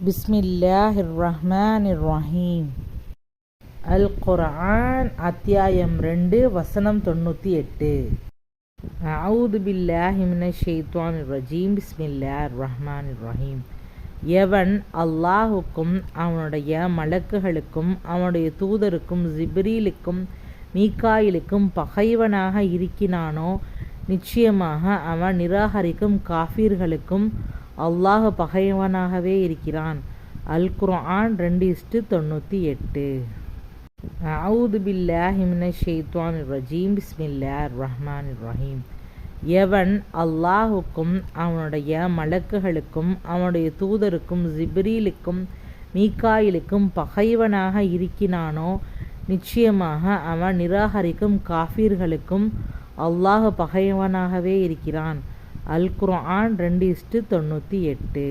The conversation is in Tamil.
பிஸ்மில்லாஹிர் ரஹ்மானிர் ரஹீம். அல் குர்ஆன் அத்தியாயம் 2 வசனம் 98. அஊது பில்லாஹி மினஷ் ஷைத்தானிர் ரஜீம். பிஸ்மில்லாஹிர் ரஹ்மானிர் ரஹீம். எவன் அல்லாஹுக்கும் அவனுடைய மலக்குகளுக்கும் அவனுடைய தூதருக்கும் ஜிப்ரீலுக்கும் மீகாயிலுக்கும் பகைவனாக இருக்கிறானோ, நிச்சயமாக அவன் நிராகரிக்கும் காஃபிர்களுக்கும் அல்லாஹ் பகைவனாகவே இருக்கிறான். அல் குர்ஆன் 2:98. அஊது பில்லாஹி மினஷ் ஷைத்தானிர் ரஜீம். பிஸ்மில்லாஹிர் ரஹ்மானிர் ரஹீம். எவன் அல்லாஹுக்கும் அவனுடைய மலக்குகளுக்கும் அவனுடைய தூதருக்கும் ஜிப்ரீலுக்கும் மீகாயிலுக்கும் பகைவனாக இருக்கிறானோ, நிச்சயமாக அவன் நிராகரிக்கும் காஃபிர்களுக்கும் அல்லாஹ் பகைவனாகவே இருக்கிறான். அல் குர்ஆன் 2:98.